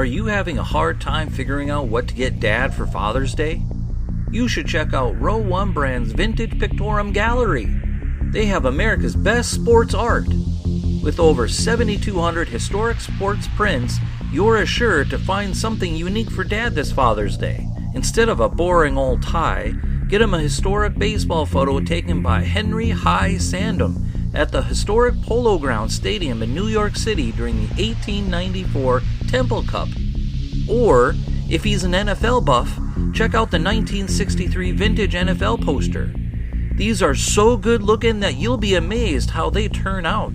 Are you having a hard time figuring out what to get Dad for Father's Day? You should check out Row 1 Brand's Vintage Pictorum Gallery. They have America's best sports art. With over 7,200 historic sports prints, you're assured to find something unique for Dad this Father's Day. Instead of a boring old tie, get him a historic baseball photo taken by Henry High Sandom at the historic Polo Grounds Stadium in New York City during the 1894 Temple Cup. Or, if he's an NFL buff, check out the 1963 vintage NFL poster. These are so good looking that you'll be amazed how they turn out.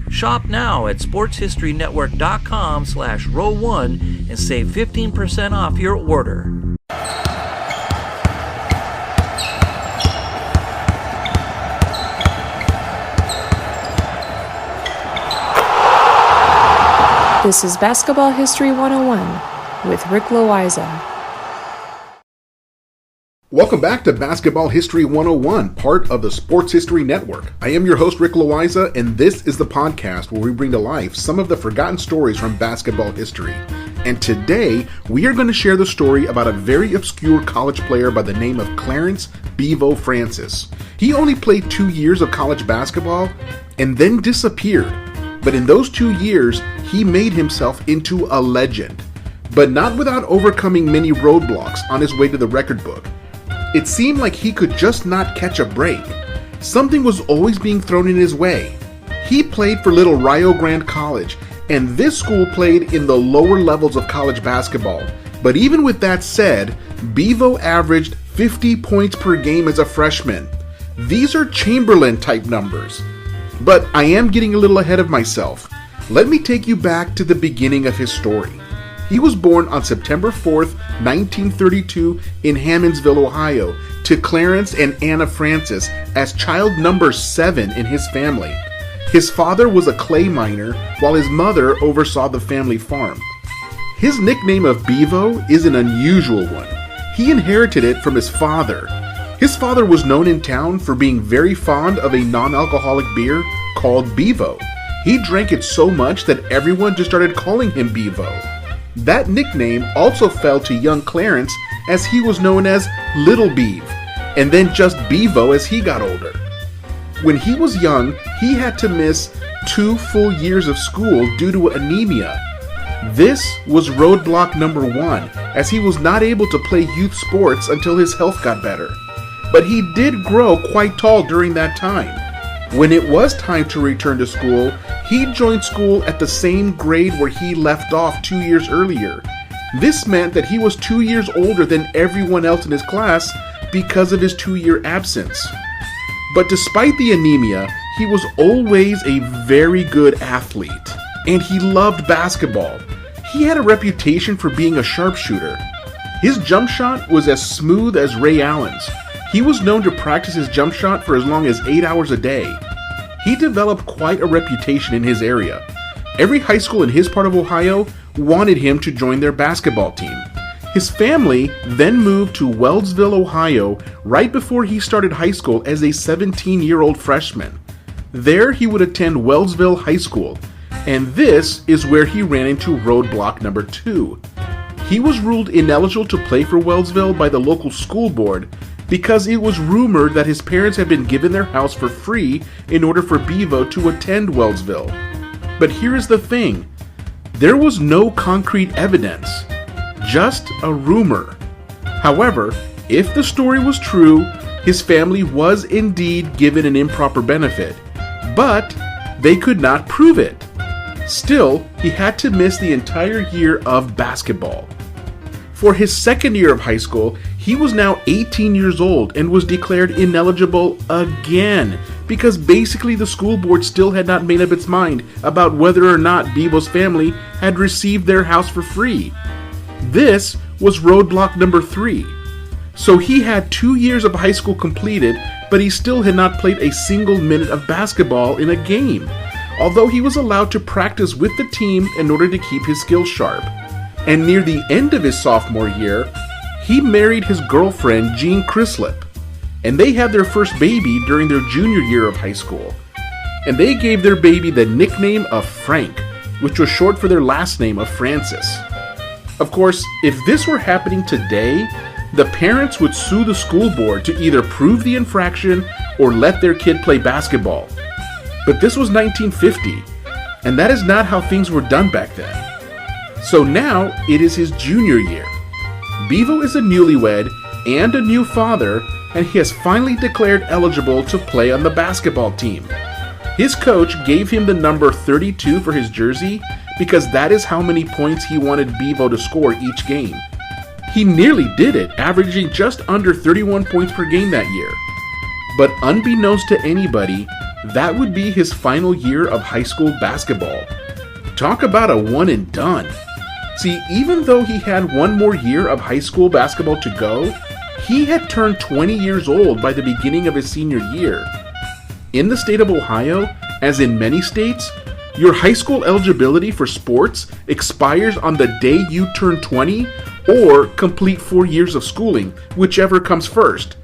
Shop now at sportshistorynetwork.com/row1 and save 15% off your order. This is Basketball History 101 with Rick Loayza. Welcome back to Basketball History 101, part of the Sports History Network. I am your host, Rick Loayza, and this is the podcast where we bring to life some of the forgotten stories from basketball history. And today, we are going to share the story about a very obscure college player by the name of Clarence Bevo Francis. He only played 2 years of college basketball and then disappeared. But in those 2 years, he made himself into a legend. But not without overcoming many roadblocks on his way to the record book. It seemed like he could just not catch a break. Something was always being thrown in his way. He played for Little Rio Grande College, and this school played in the lower levels of college basketball. But even with that said, Bevo averaged 50 points per game as a freshman. These are Chamberlain-type numbers. But I am getting a little ahead of myself. Let me take you back to the beginning of his story. He was born on September 4th, 1932 in Hammondsville, Ohio, to Clarence and Anna Francis as child number 7 in his family. His father was a clay miner, while his mother oversaw the family farm. His nickname of Bevo is an unusual one. He inherited it from his father. His father was known in town for being very fond of a non-alcoholic beer called Bevo. He drank it so much that everyone just started calling him Bevo. That nickname also fell to young Clarence, as he was known as Little Bev, and then just Bevo as he got older. When he was young, he had to miss 2 full years of school due to anemia. This was roadblock number 1, as he was not able to play youth sports until his health got better. But he did grow quite tall during that time. When it was time to return to school, he joined school at the same grade where he left off 2 years earlier. This meant that he was 2 years older than everyone else in his class because of his 2-year absence. But despite the anemia, he was always a very good athlete, and he loved basketball. He had a reputation for being a sharpshooter. His jump shot was as smooth as Ray Allen's. He was known to practice his jump shot for as long as 8 hours a day. He developed quite a reputation in his area. Every high school in his part of Ohio wanted him to join their basketball team. His family then moved to Wellsville, Ohio, right before he started high school as a 17-year-old freshman. There he would attend Wellsville High School, and this is where he ran into roadblock number 2. He was ruled ineligible to play for Wellsville by the local school board because it was rumored that his parents had been given their house for free in order for Bevo to attend Wellsville. But here's the thing, there was no concrete evidence, just a rumor. However, if the story was true, his family was indeed given an improper benefit, but they could not prove it. Still, he had to miss the entire year of basketball. For his second year of high school, he was now 18 years old and was declared ineligible again because basically the school board still had not made up its mind about whether or not Bevo's family had received their house for free. This was roadblock number 3. So he had 2 years of high school completed, but he still had not played a single minute of basketball in a game, although he was allowed to practice with the team in order to keep his skills sharp. And near the end of his sophomore year, he married his girlfriend Jean Crislip, and they had their first baby during their junior year of high school. And they gave their baby the nickname of Frank, which was short for their last name of Francis. Of course, if this were happening today, the parents would sue the school board to either prove the infraction or let their kid play basketball. But this was 1950, and that is not how things were done back then. So now it is his junior year. Bevo is a newlywed and a new father, and he has finally declared eligible to play on the basketball team. His coach gave him the number 32 for his jersey because that is how many points he wanted Bevo to score each game. He nearly did it, averaging just under 31 points per game that year. But unbeknownst to anybody, that would be his final year of high school basketball. Talk about a one and done. See, even though he had one more year of high school basketball to go, he had turned 20 years old by the beginning of his senior year. In the state of Ohio, as in many states, your high school eligibility for sports expires on the day you turn 20 or complete 4 years of schooling, whichever comes first.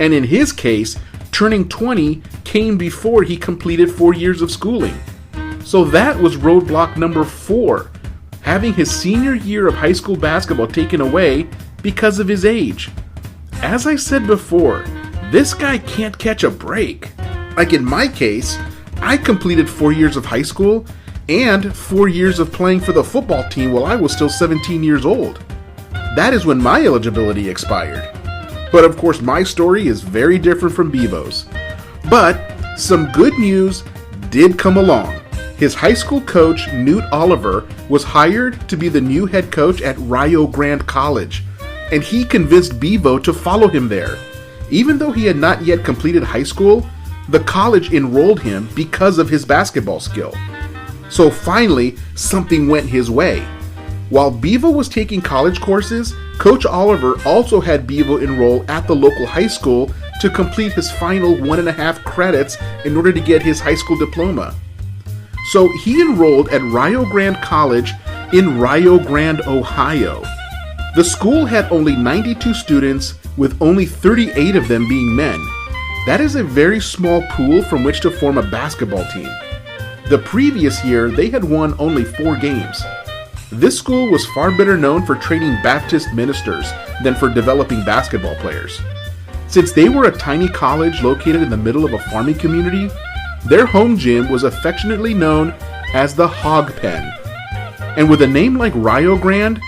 And in his case, turning 20 came before he completed 4 years of schooling. So that was roadblock number 4, having his senior year of high school basketball taken away because of his age. As I said before, this guy can't catch a break. Like in my case, I completed 4 years of high school and 4 years of playing for the football team while I was still 17 years old. That is when my eligibility expired. But of course, my story is very different from Bevo's. But some good news did come along. His high school coach, Newt Oliver, was hired to be the new head coach at Rio Grande College, and he convinced Bevo to follow him there. Even though he had not yet completed high school, the college enrolled him because of his basketball skill. So finally, something went his way. While Bevo was taking college courses, Coach Oliver also had Bevo enroll at the local high school to complete his final 1.5 credits in order to get his high school diploma. So he enrolled at Rio Grande College in Rio Grande, Ohio. The school had only 92 students, with only 38 of them being men. That is a very small pool from which to form a basketball team. The previous year, they had won only 4 games. This school was far better known for training Baptist ministers than for developing basketball players. Since they were a tiny college located in the middle of a farming community, their home gym was affectionately known as the Hog Pen. And with a name like Rio Grande,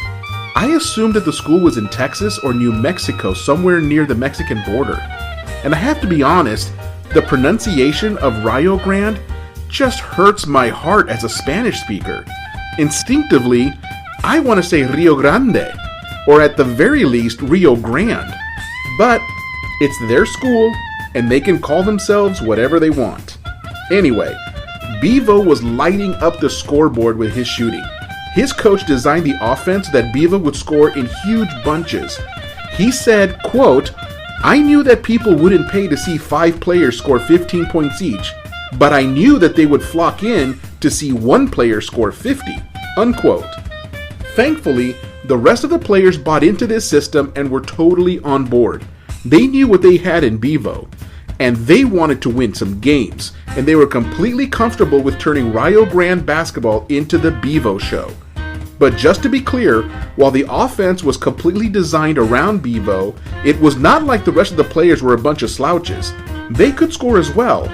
I assumed that the school was in Texas or New Mexico, somewhere near the Mexican border. And I have to be honest, the pronunciation of Rio Grande just hurts my heart as a Spanish speaker. Instinctively, I want to say Rio Grande, or at the very least Rio Grande. But it's their school, and they can call themselves whatever they want. Anyway, Bevo was lighting up the scoreboard with his shooting. His coach designed the offense that Bevo would score in huge bunches. He said, quote, "I knew that people wouldn't pay to see 5 players score 15 points each, but I knew that they would flock in to see one player score 50, unquote. Thankfully, the rest of the players bought into this system and were totally on board. They knew what they had in Bevo, and they wanted to win some games, and they were completely comfortable with turning Rio Grande basketball into the Bevo show. But just to be clear, while the offense was completely designed around Bevo, it was not like the rest of the players were a bunch of slouches. They could score as well.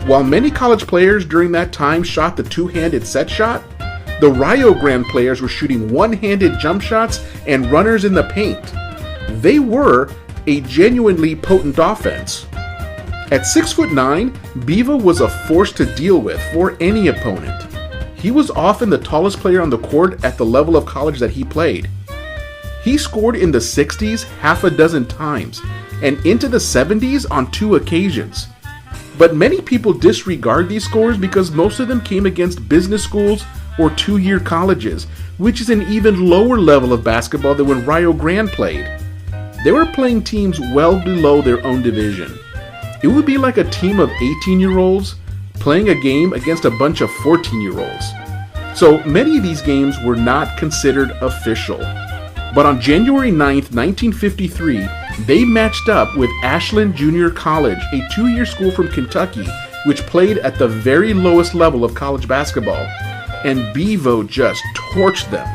While many college players during that time shot the two-handed set shot, the Rio Grande players were shooting one-handed jump shots and runners in the paint. They were a genuinely potent offense. At 6'9", Bevo was a force to deal with for any opponent. He was often the tallest player on the court at the level of college that he played. He scored in the 60s half a dozen times, and into the 70s on 2 occasions. But many people disregard these scores because most of them came against business schools or 2-year colleges, which is an even lower level of basketball than when Rio Grande played. They were playing teams well below their own division. It would be like a team of 18-year-olds playing a game against a bunch of 14-year-olds. So many of these games were not considered official. But on January 9th, 1953, they matched up with Ashland Junior College, a 2-year school from Kentucky, which played at the very lowest level of college basketball. And Bevo just torched them.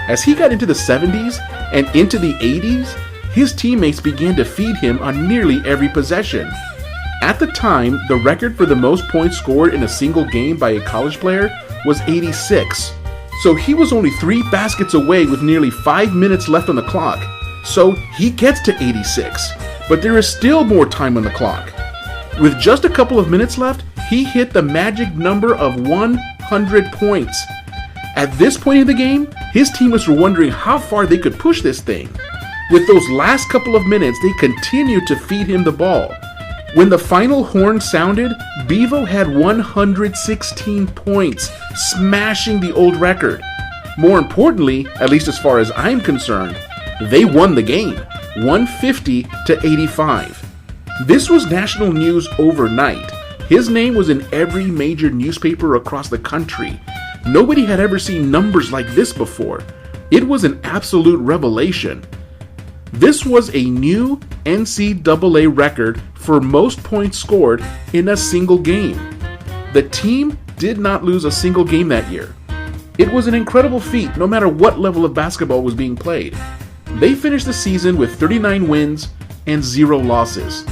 As he got into the 70s and into the 80s, his teammates began to feed him on nearly every possession. At the time, the record for the most points scored in a single game by a college player was 86. So he was only 3 baskets away with nearly 5 minutes left on the clock. So he gets to 86, but there is still more time on the clock. With just a couple of minutes left, he hit the magic number of 100 points. At this point in the game, his teammates were wondering how far they could push this thing. With those last couple of minutes, they continued to feed him the ball. When the final horn sounded, Bevo had 116 points, smashing the old record. More importantly, at least as far as I'm concerned, they won the game, 150 to 85. This was national news overnight. His name was in every major newspaper across the country. Nobody had ever seen numbers like this before. It was an absolute revelation. This was a new NCAA record for most points scored in a single game. The team did not lose a single game that year. It was an incredible feat no matter what level of basketball was being played. They finished the season with 39 wins and 0 losses.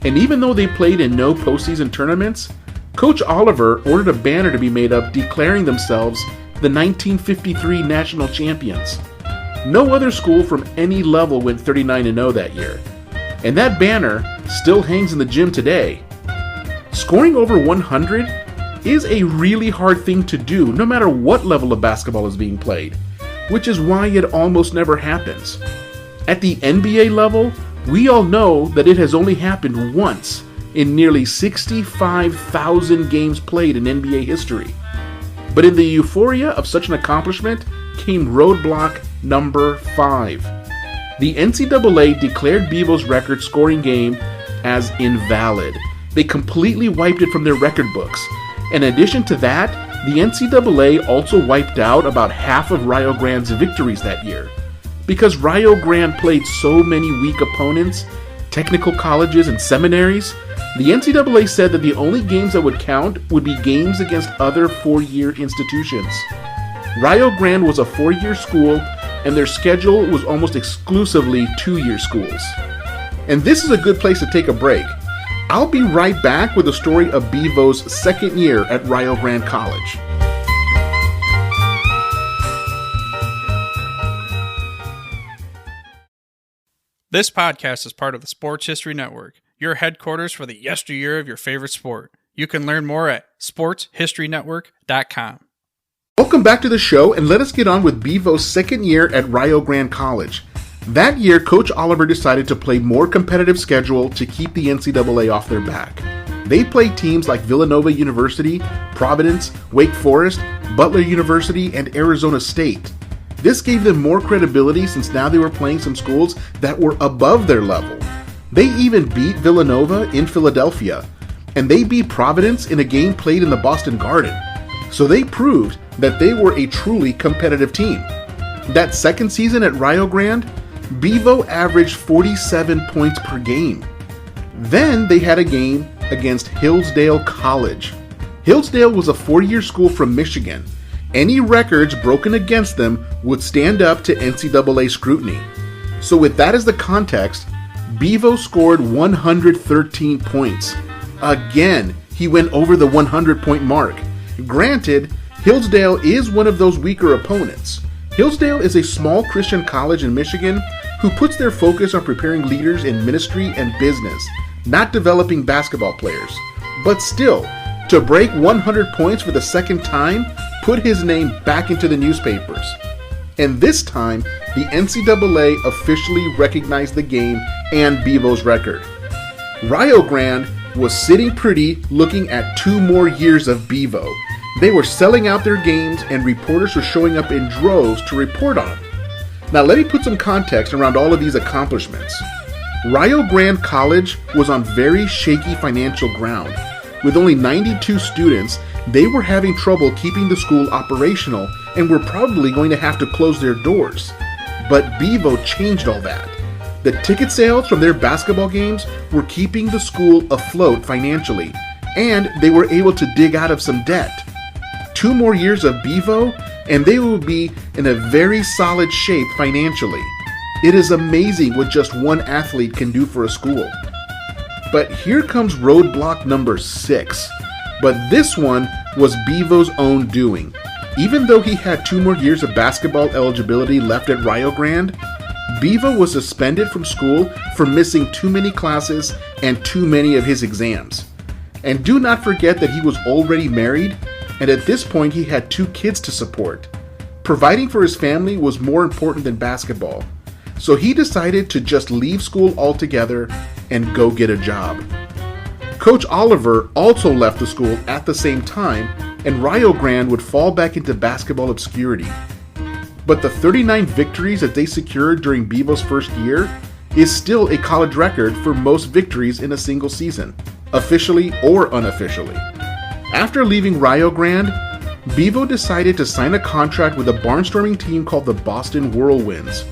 And even though they played in no postseason tournaments, Coach Oliver ordered a banner to be made up declaring themselves the 1953 national champions. No other school from any level went 39-0 that year. And that banner still hangs in the gym today. Scoring over 100 is a really hard thing to do no matter what level of basketball is being played, which is why it almost never happens. At the NBA level, we all know that it has only happened once in nearly 65,000 games played in NBA history. But in the euphoria of such an accomplishment came roadblock number 5. The NCAA declared Bevo's record scoring game as invalid. They completely wiped it from their record books. In addition to that, the NCAA also wiped out about half of Rio Grande's victories that year. Because Rio Grande played so many weak opponents, technical colleges and seminaries, the NCAA said that the only games that would count would be games against other 4-year institutions. Rio Grande was a 4-year school, and their schedule was almost exclusively 2-year schools. And this is a good place to take a break. I'll be right back with the story of Bevo's second year at Rio Grande College. This podcast is part of the Sports History Network, your headquarters for the yesteryear of your favorite sport. You can learn more at sportshistorynetwork.com. Welcome back to the show, and let us get on with Bevo's second year at Rio Grande College. That year, Coach Oliver decided to play more competitive schedule to keep the NCAA off their back. They played teams like Villanova University, Providence, Wake Forest, Butler University, and Arizona State. This gave them more credibility since now they were playing some schools that were above their level. They even beat Villanova in Philadelphia, and they beat Providence in a game played in the Boston Garden. So they proved that they were a truly competitive team. That second season at Rio Grande, Bevo averaged 47 points per game. Then they had a game against Hillsdale College. Hillsdale was a 4-year school from Michigan. Any records broken against them would stand up to NCAA scrutiny. So with that as the context, Bevo scored 113 points. Again, he went over the 100-point mark. Granted, Hillsdale is one of those weaker opponents. Hillsdale is a small Christian college in Michigan who puts their focus on preparing leaders in ministry and business, not developing basketball players. But still, to break 100 points for the second time put his name back into the newspapers. And this time, the NCAA officially recognized the game and Bevo's record. Rio Grande was sitting pretty looking at 2 more years of Bevo. They were selling out their games and reporters were showing up in droves to report on them. Now let me put some context around all of these accomplishments. Rio Grande College was on very shaky financial ground. With only 92 students, they were having trouble keeping the school operational and were probably going to have to close their doors. But Bevo changed all that. The ticket sales from their basketball games were keeping the school afloat financially, and they were able to dig out of some debt. 2 more years of Bevo, and they will be in a very solid shape financially. It is amazing what just one athlete can do for a school. But here comes roadblock number 6. But this one was Bevo's own doing. Even though he had 2 more years of basketball eligibility left at Rio Grande, Bevo was suspended from school for missing too many classes and too many of his exams. And do not forget that he was already married, and at this point he had 2 kids to support. Providing for his family was more important than basketball, so he decided to just leave school altogether and go get a job. Coach Oliver also left the school at the same time, and Rio Grande would fall back into basketball obscurity. But the 39 victories that they secured during Bevo's first year is still a college record for most victories in a single season, officially or unofficially. After leaving Rio Grande, Bevo decided to sign a contract with a barnstorming team called the Boston Whirlwinds.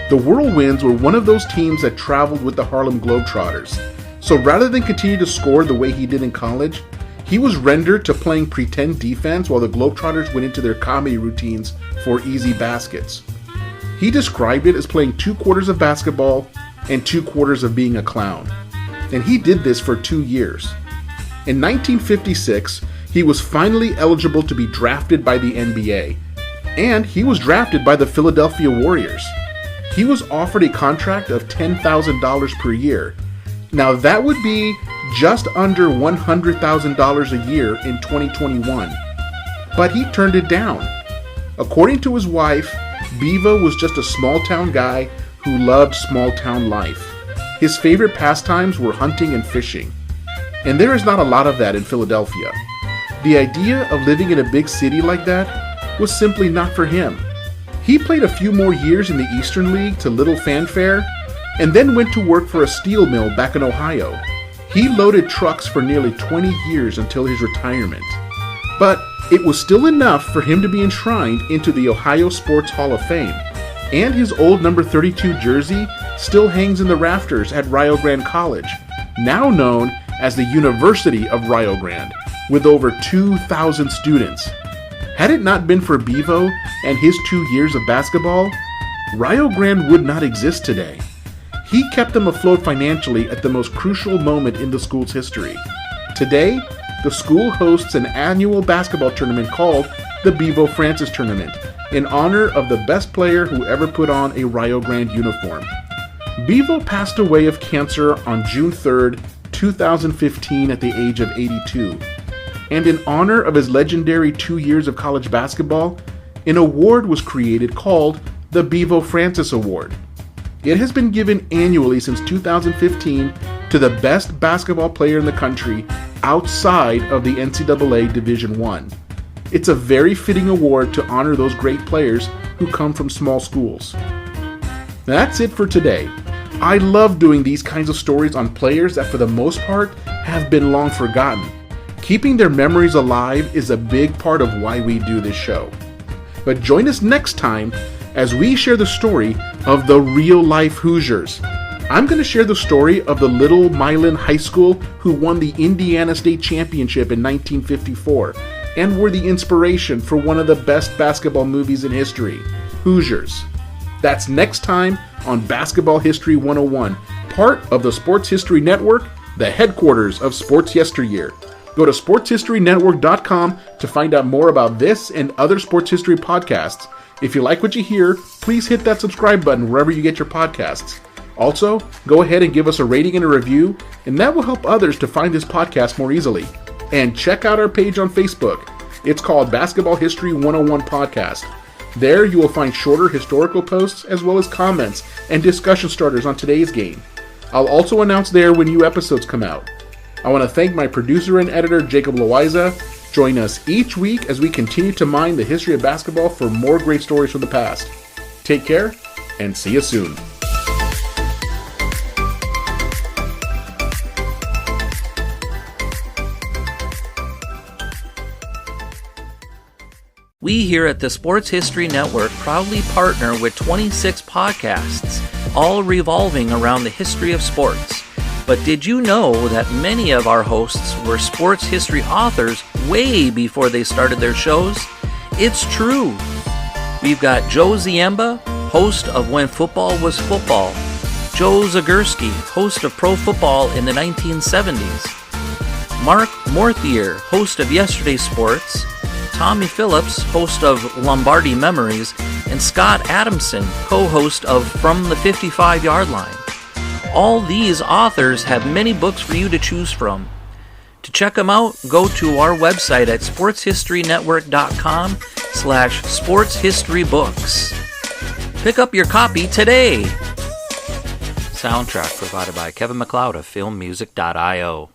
The Whirlwinds were one of those teams that traveled with the Harlem Globetrotters. So rather than continue to score the way he did in college, he was rendered to playing pretend defense while the Globetrotters went into their comedy routines for easy baskets. He described it as playing 2 quarters of basketball and 2 quarters of being a clown. And he did this for 2 years. In 1956, he was finally eligible to be drafted by the NBA. And he was drafted by the Philadelphia Warriors. He was offered a contract of $10,000 per year. Now that would be just under $100,000 a year in 2021. But he turned it down. According to his wife, Bevo was just a small town guy who loved small town life. His favorite pastimes were hunting and fishing. And there is not a lot of that in Philadelphia. The idea of living in a big city like that was simply not for him. He played a few more years in the Eastern League to little fanfare, and then went to work for a steel mill back in Ohio. He loaded trucks for nearly 20 years until his retirement. But it was still enough for him to be enshrined into the Ohio Sports Hall of Fame, and his old number 32 jersey still hangs in the rafters at Rio Grande College, now known as the University of Rio Grande, with over 2,000 students. Had it not been for Bevo and his 2 years of basketball, Rio Grande would not exist today. He kept them afloat financially at the most crucial moment in the school's history. Today, the school hosts an annual basketball tournament called the Bevo Francis Tournament, in honor of the best player who ever put on a Rio Grande uniform. Bevo passed away of cancer on June 3rd, 2015 at the age of 82. And in honor of his legendary 2 years of college basketball, an award was created called the Bevo Francis Award. It has been given annually since 2015 to the best basketball player in the country outside of the NCAA Division I. It's a very fitting award to honor those great players who come from small schools. That's it for today. I love doing these kinds of stories on players that for the most part have been long forgotten. Keeping their memories alive is a big part of why we do this show. But join us next time as we share the story of the real-life Hoosiers. I'm going to share the story of the Little Milan High School who won the Indiana State Championship in 1954 and were the inspiration for one of the best basketball movies in history, Hoosiers. That's next time on Basketball History 101, part of the Sports History Network, the headquarters of Sports Yesteryear. Go to sportshistorynetwork.com to find out more about this and other sports history podcasts. If you like what you hear, please hit that subscribe button wherever you get your podcasts. Also, go ahead and give us a rating and a review, and that will help others to find this podcast more easily. And check out our page on Facebook. It's called Basketball History 101 Podcast. There you will find shorter historical posts as well as comments and discussion starters on today's game. I'll also announce there when new episodes come out. I want to thank my producer and editor, Jacob Loayza. Join us each week as we continue to mine the history of basketball for more great stories from the past. Take care, and see you soon. We here at the Sports History Network proudly partner with 26 podcasts, all revolving around the history of sports. But did you know that many of our hosts were sports history authors way before they started their shows? It's true. We've got Joe Ziemba, host of When Football Was Football, Joe Zagurski, host of Pro Football in the 1970s, Mark Morthier, host of Yesterday Sports, Tommy Phillips, host of Lombardi Memories, and Scott Adamson, co-host of From the 55-Yard Line. All these authors have many books for you to choose from. To check them out, go to our website at sportshistorynetwork.com/sportshistorybooks. Pick up your copy today. Soundtrack provided by Kevin MacLeod of filmmusic.io.